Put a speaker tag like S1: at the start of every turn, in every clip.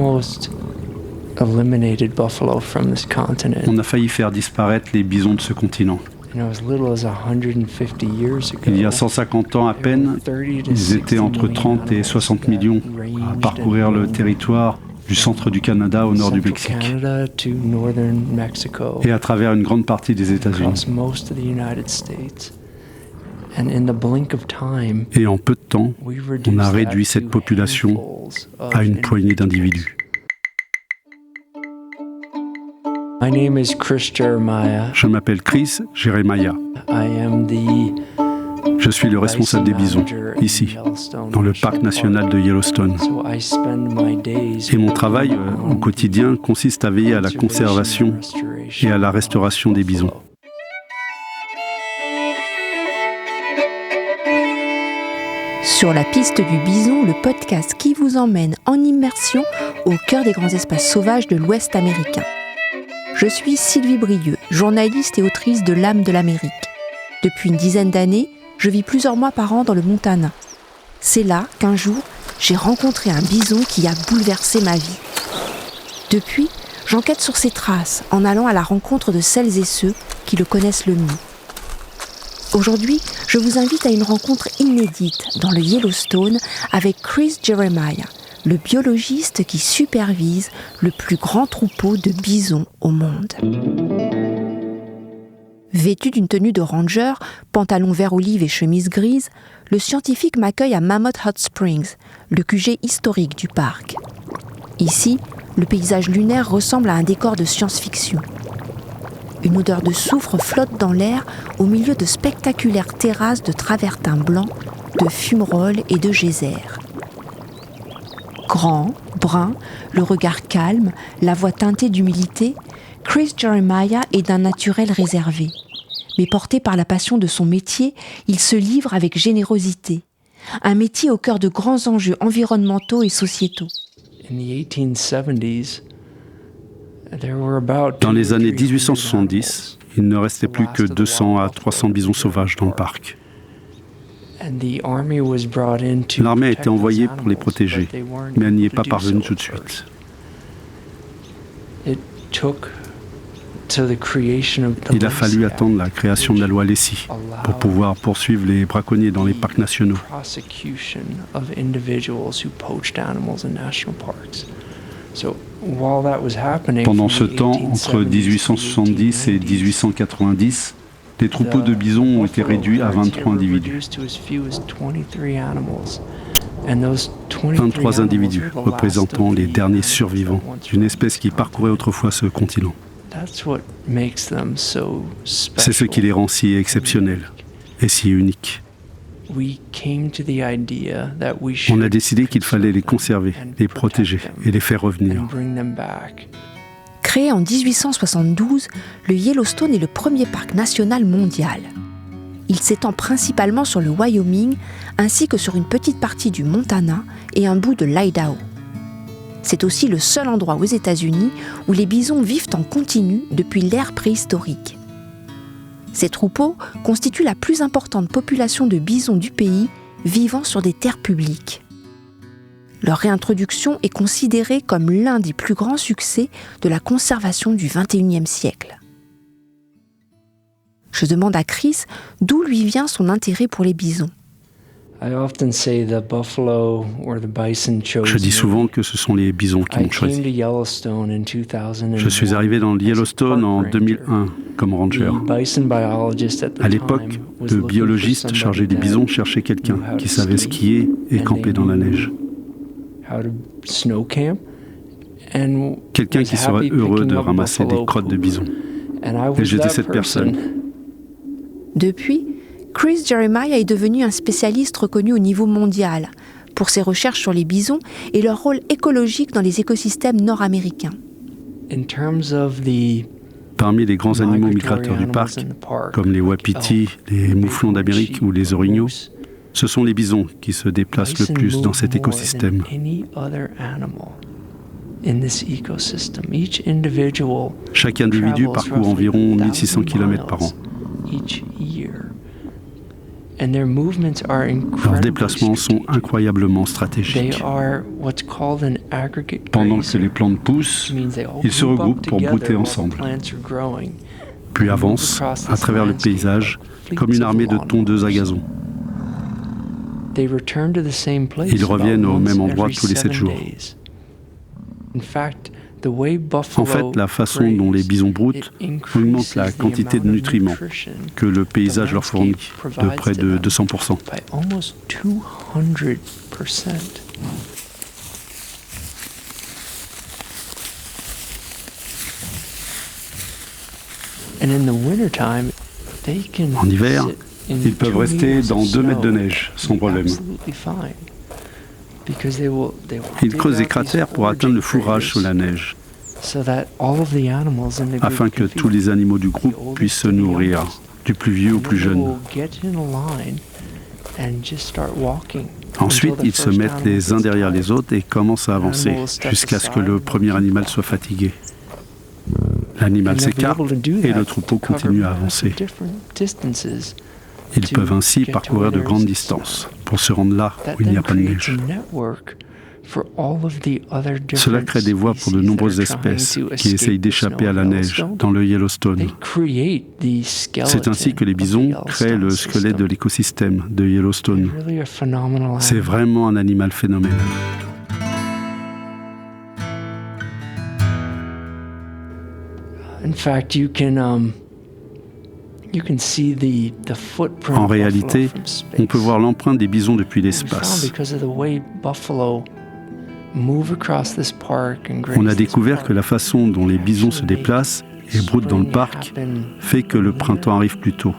S1: almost eliminated buffalo from this continent.
S2: On a failli faire disparaître les bisons de ce continent.
S1: And as little as 150 years ago,
S2: Il y a 150 ans à peine, ils étaient entre 30 et 60 millions à parcourir le territoire du centre du Canada au nord du Mexique et à travers une grande partie des États-Unis. Et en peu de temps, on a réduit cette population à une poignée d'individus. Je m'appelle Chris Jeremiah. Je suis le responsable des bisons, ici, dans le parc national de Yellowstone. Et mon travail au quotidien consiste à veiller à la conservation et à la restauration des bisons.
S3: Sur la piste du bison, le podcast qui vous emmène en immersion au cœur des grands espaces sauvages de l'Ouest américain. Je suis Sylvie Brieux, journaliste et autrice de L'âme de l'Amérique. Depuis une dizaine d'années, je vis plusieurs mois par an dans le Montana. C'est là qu'un jour, j'ai rencontré un bison qui a bouleversé ma vie. Depuis, j'enquête sur ses traces en allant à la rencontre de celles et ceux qui le connaissent le mieux. Aujourd'hui, je vous invite à une rencontre inédite dans le Yellowstone avec Chris Jeremiah, le biologiste qui supervise le plus grand troupeau de bisons au monde. Vêtu d'une tenue de ranger, pantalon vert olive et chemise grise, le scientifique m'accueille à Mammoth Hot Springs, le QG historique du parc. Ici, le paysage lunaire ressemble à un décor de science-fiction. Une odeur de soufre flotte dans l'air au milieu de spectaculaires terrasses de travertins blancs, de fumerolles et de geysers. Grand, brun, le regard calme, la voix teintée d'humilité, Chris Jeremiah est d'un naturel réservé. Mais porté par la passion de son métier, il se livre avec générosité. Un métier au cœur de grands enjeux environnementaux et sociétaux.
S2: Dans les années 1870, il ne restait plus que 200 à 300 bisons sauvages dans le parc. L'armée a été envoyée pour les protéger, mais elle n'y est pas parvenue tout de suite. Il a fallu attendre la création de la loi Lacy pour pouvoir poursuivre les braconniers dans les parcs nationaux. Pendant ce temps, entre 1870 et 1890, les troupeaux de bisons ont été réduits à 23 individus. 23 individus représentant les derniers survivants d'une espèce qui parcourait autrefois ce continent. C'est ce qui les rend si exceptionnels et si uniques. On a décidé qu'il fallait les conserver, les protéger et les faire revenir.
S3: Créé en 1872, le Yellowstone est le premier parc national mondial. Il s'étend principalement sur le Wyoming, ainsi que sur une petite partie du Montana et un bout de l'Idaho. C'est aussi le seul endroit aux États-Unis où les bisons vivent en continu depuis l'ère préhistorique. Ces troupeaux constituent la plus importante population de bisons du pays vivant sur des terres publiques. Leur réintroduction est considérée comme l'un des plus grands succès de la conservation du XXIe siècle. Je demande à Chris d'où lui vient son intérêt pour les bisons.
S2: Je dis souvent que ce sont les bisons qui m'ont choisi. Je suis arrivé dans le Yellowstone en 2001 comme ranger. À l'époque, le biologiste chargé des bisons cherchait quelqu'un qui savait skier et camper dans la neige. Quelqu'un qui serait heureux de ramasser des crottes de bisons. Et j'étais cette personne.
S3: Depuis, Chris Jeremiah est devenu un spécialiste reconnu au niveau mondial pour ses recherches sur les bisons et leur rôle écologique dans les écosystèmes nord-américains.
S2: Parmi les grands animaux migrateurs du parc, comme les wapitis, les mouflons d'Amérique ou les orignaux, ce sont les bisons qui se déplacent le plus dans cet écosystème. Chaque individu parcourt environ 1600 km par an. Leurs déplacements sont incroyablement stratégiques. Pendant que les plantes poussent, ils se regroupent pour brouter ensemble, puis avancent à travers le paysage comme une armée de tondeuses à gazon. Ils reviennent au même endroit tous les 7 jours. En fait, la façon dont les bisons broutent augmente la quantité de nutriments que le paysage leur fournit de près de 200%. En hiver, ils peuvent rester dans 2 mètres de neige sans problème. Ils creusent des cratères pour atteindre le fourrage sous la neige, afin que tous les animaux du groupe puissent se nourrir, du plus vieux au plus jeune. Ensuite, ils se mettent les uns derrière les autres et commencent à avancer, jusqu'à ce que le premier animal soit fatigué. L'animal s'écarte et le troupeau continue à avancer. Ils peuvent ainsi parcourir de grandes distances pour se rendre là où il n'y a pas de neige. Cela crée des voies pour de nombreuses espèces qui essayent d'échapper à la neige dans le Yellowstone. C'est ainsi que les bisons créent le squelette de l'écosystème de Yellowstone. C'est vraiment un animal phénoménal. En réalité, on peut voir l'empreinte des bisons depuis l'espace. On a découvert que la façon dont les bisons se déplacent et broutent dans le parc fait que le printemps arrive plus tôt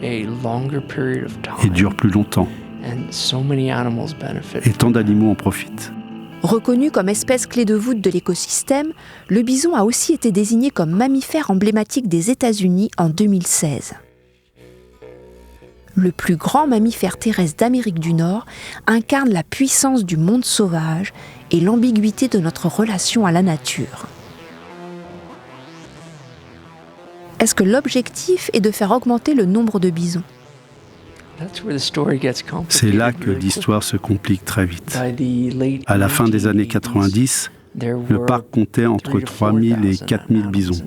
S2: et dure plus longtemps. Et tant d'animaux en profitent.
S3: Reconnu comme espèce clé de voûte de l'écosystème, le bison a aussi été désigné comme mammifère emblématique des États-Unis en 2016. Le plus grand mammifère terrestre d'Amérique du Nord incarne la puissance du monde sauvage et l'ambiguïté de notre relation à la nature. Est-ce que l'objectif est de faire augmenter le nombre de bisons ?
S2: C'est là que l'histoire se complique très vite. À la fin des années 90, le parc comptait entre 3000 et 4000 bisons.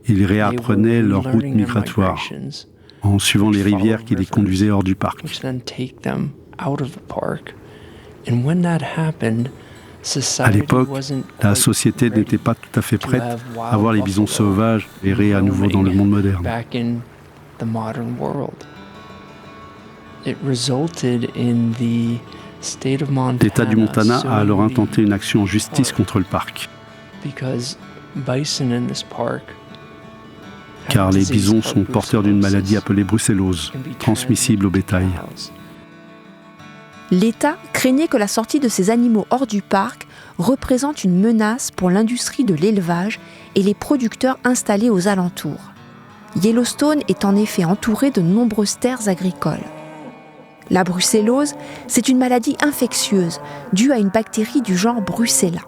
S2: Ils réapprenaient leur route migratoire en suivant les rivières qui les conduisaient hors du parc. À l'époque, la société n'était pas tout à fait prête à voir les bisons sauvages errer à nouveau dans le monde moderne. L'État du Montana a alors intenté une action en justice contre le parc. Car les bisons sont porteurs d'une maladie appelée brucellose, transmissible au bétail.
S3: L'État craignait que la sortie de ces animaux hors du parc représente une menace pour l'industrie de l'élevage et les producteurs installés aux alentours. Yellowstone est en effet entouré de nombreuses terres agricoles. La brucellose, c'est une maladie infectieuse due à une bactérie du genre Brucella.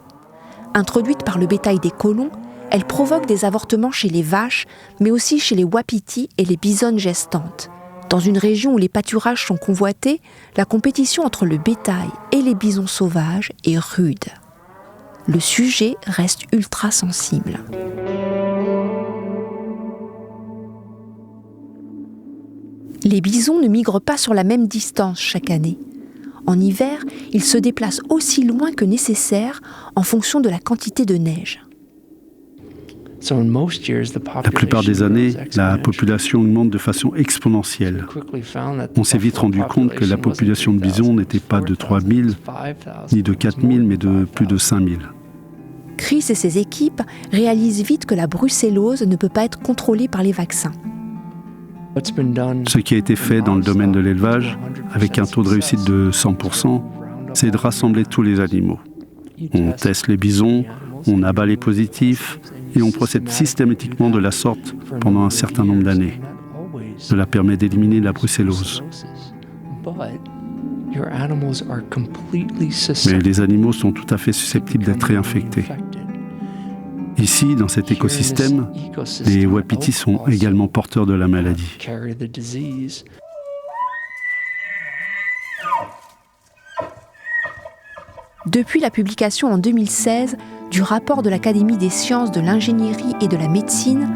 S3: Introduite par le bétail des colons, elle provoque des avortements chez les vaches, mais aussi chez les wapitis et les bisonnes gestantes. Dans une région où les pâturages sont convoités, la compétition entre le bétail et les bisons sauvages est rude. Le sujet reste ultra sensible. Les bisons ne migrent pas sur la même distance chaque année. En hiver, ils se déplacent aussi loin que nécessaire en fonction de la quantité de neige.
S2: La plupart des années, la population augmente de façon exponentielle. On s'est vite rendu compte que la population de bisons n'était pas de 3000 ni de 4000, mais de plus de 5000.
S3: Chris et ses équipes réalisent vite que la brucellose ne peut pas être contrôlée par les vaccins.
S2: Ce qui a été fait dans le domaine de l'élevage, avec un taux de réussite de 100%, c'est de rassembler tous les animaux. On teste les bisons, on abat les positifs et on procède systématiquement de la sorte pendant un certain nombre d'années. Cela permet d'éliminer la brucellose. Mais les animaux sont tout à fait susceptibles d'être réinfectés. Ici, dans cet écosystème, les wapitis sont également porteurs de la maladie.
S3: Depuis la publication en 2016 du rapport de l'Académie des sciences de l'ingénierie et de la médecine,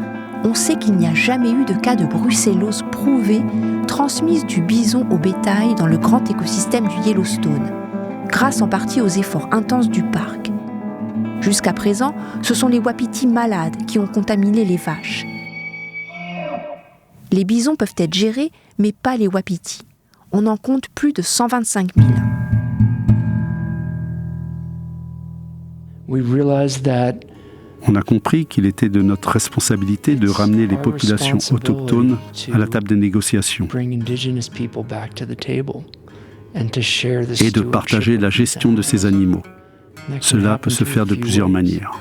S3: on sait qu'il n'y a jamais eu de cas de brucellose prouvée transmise du bison au bétail dans le grand écosystème du Yellowstone, grâce en partie aux efforts intenses du parc. Jusqu'à présent, ce sont les wapitis malades qui ont contaminé les vaches. Les bisons peuvent être gérés, mais pas les wapitis. On en compte plus de 125 000.
S2: On a compris qu'il était de notre responsabilité de ramener les populations autochtones à la table des négociations et de partager la gestion de ces animaux. Cela peut se faire de plusieurs manières.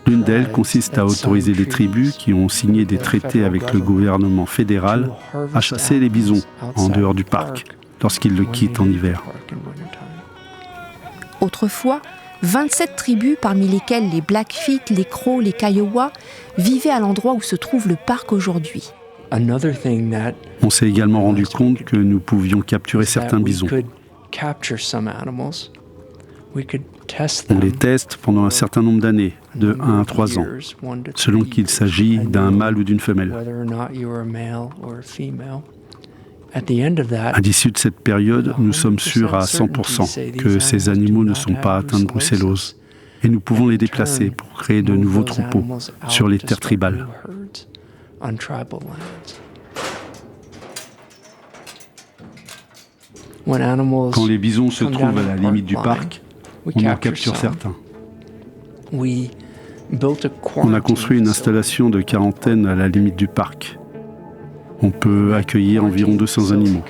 S2: L'une d'elles consiste à autoriser les tribus qui ont signé des traités avec le gouvernement fédéral à chasser les bisons en dehors du parc lorsqu'ils le quittent en hiver.
S3: Autrefois, 27 tribus, parmi lesquelles les Blackfeet, les Crows, les Kiowa, vivaient à l'endroit où se trouve le parc aujourd'hui.
S2: On s'est également rendu compte que nous pouvions capturer certains bisons. On les teste pendant un certain nombre d'années, de 1 à 3 ans, selon qu'il s'agit d'un mâle ou d'une femelle. À l'issue de cette période, nous sommes sûrs à 100% que ces animaux ne sont pas atteints de brucellose et nous pouvons les déplacer pour créer de nouveaux troupeaux sur les terres tribales. Quand les bisons se trouvent à la limite du parc, on en capture certains. On a construit une installation de quarantaine à la limite du parc. On peut accueillir environ 200 animaux.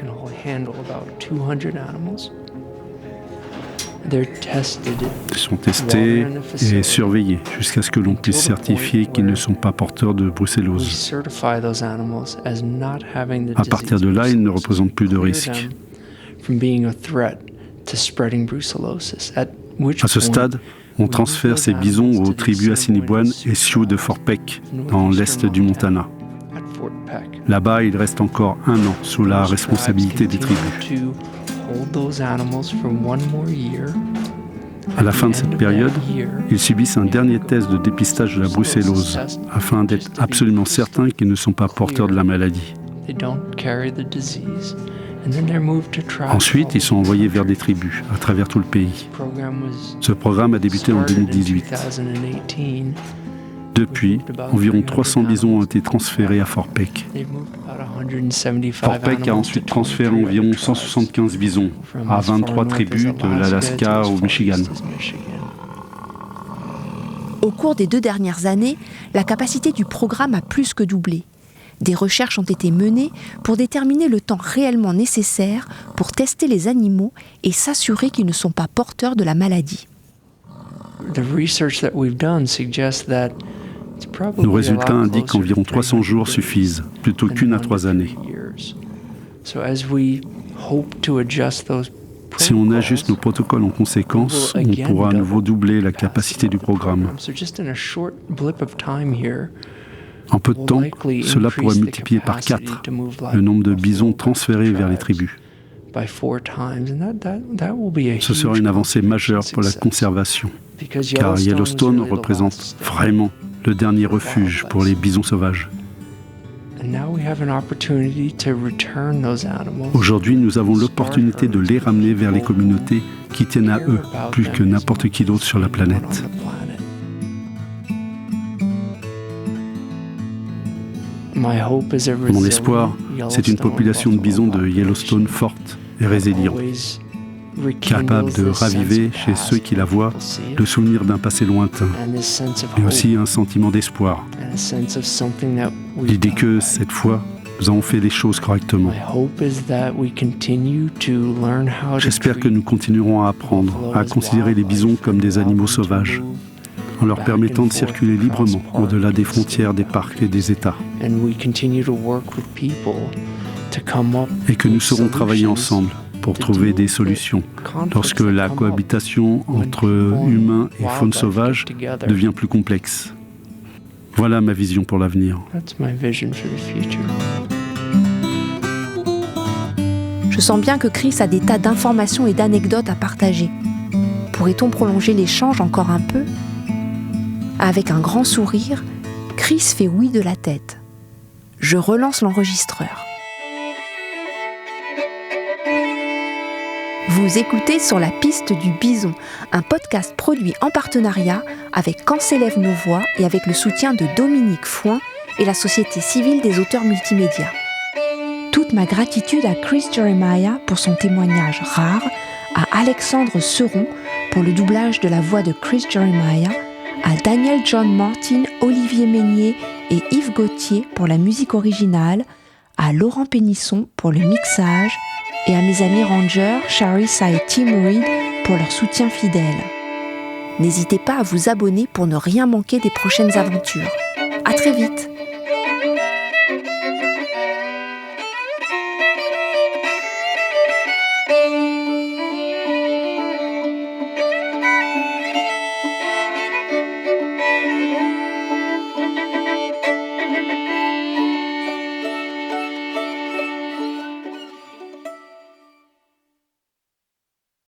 S2: Ils sont testés et surveillés jusqu'à ce que l'on puisse certifier qu'ils ne sont pas porteurs de brucellose. À partir de là, ils ne représentent plus de risque. À ce stade, on transfère ces bisons aux tribus Assiniboine et Sioux de Fort Peck, dans l'est du Montana. Là-bas, il reste encore 1 an sous la responsabilité des tribus. À la fin de cette période, ils subissent un dernier test de dépistage de la brucellose, afin d'être absolument certains qu'ils ne sont pas porteurs de la maladie. Ensuite, ils sont envoyés vers des tribus, à travers tout le pays. Ce programme a débuté en 2018. Depuis, environ 300 bisons ont été transférés à Fort Peck. Fort Peck a ensuite transféré environ 175 bisons à 23 tribus de l'Alaska au Michigan.
S3: Au cours des 2 dernières années, la capacité du programme a plus que doublé. Des recherches ont été menées pour déterminer le temps réellement nécessaire pour tester les animaux et s'assurer qu'ils ne sont pas porteurs de la maladie.
S2: Nos résultats indiquent qu'environ 300 jours suffisent, plutôt qu'1 à 3 années. Si on ajuste nos protocoles en conséquence, on pourra à nouveau doubler la capacité du programme. En peu de temps, cela pourrait multiplier par 4 le nombre de bisons transférés vers les tribus. Ce sera une avancée majeure pour la conservation, car Yellowstone représente vraiment le dernier refuge pour les bisons sauvages. Aujourd'hui, nous avons l'opportunité de les ramener vers les communautés qui tiennent à eux plus que n'importe qui d'autre sur la planète. Mon espoir, c'est une population de bisons de Yellowstone forte et résiliente, capable de raviver chez ceux qui la voient le souvenir d'un passé lointain, mais aussi un sentiment d'espoir. L'idée que, cette fois, nous avons fait les choses correctement. J'espère que nous continuerons à apprendre à considérer les bisons comme des animaux sauvages, en leur permettant de circuler librement au-delà des frontières des parcs et des États. Et que nous saurons travailler ensemble pour trouver des solutions lorsque la cohabitation entre humains et faune sauvage devient plus complexe. Voilà ma vision pour l'avenir.
S3: Je Je sens bien que Chris a des tas d'informations et d'anecdotes à partager. Pourrait-on prolonger l'échange encore un peu ? Avec un grand sourire, Chris fait oui de la tête. Je relance l'enregistreur. Vous écoutez Sur la piste du bison, un podcast produit en partenariat avec Quand s'élèvent nos voix et avec le soutien de Dominique Foin et la Société civile des auteurs multimédia. Toute ma gratitude à Chris Jeremiah pour son témoignage rare, à Alexandre Seron pour le doublage de la voix de Chris Jeremiah, à Daniel John Martin, Olivier Meignier et Yves Gauthier pour la musique originale, à Laurent Pénisson pour le mixage et à mes amis rangers Charissa et Tim Reed pour leur soutien fidèle. N'hésitez pas à vous abonner pour ne rien manquer des prochaines aventures. À très vite!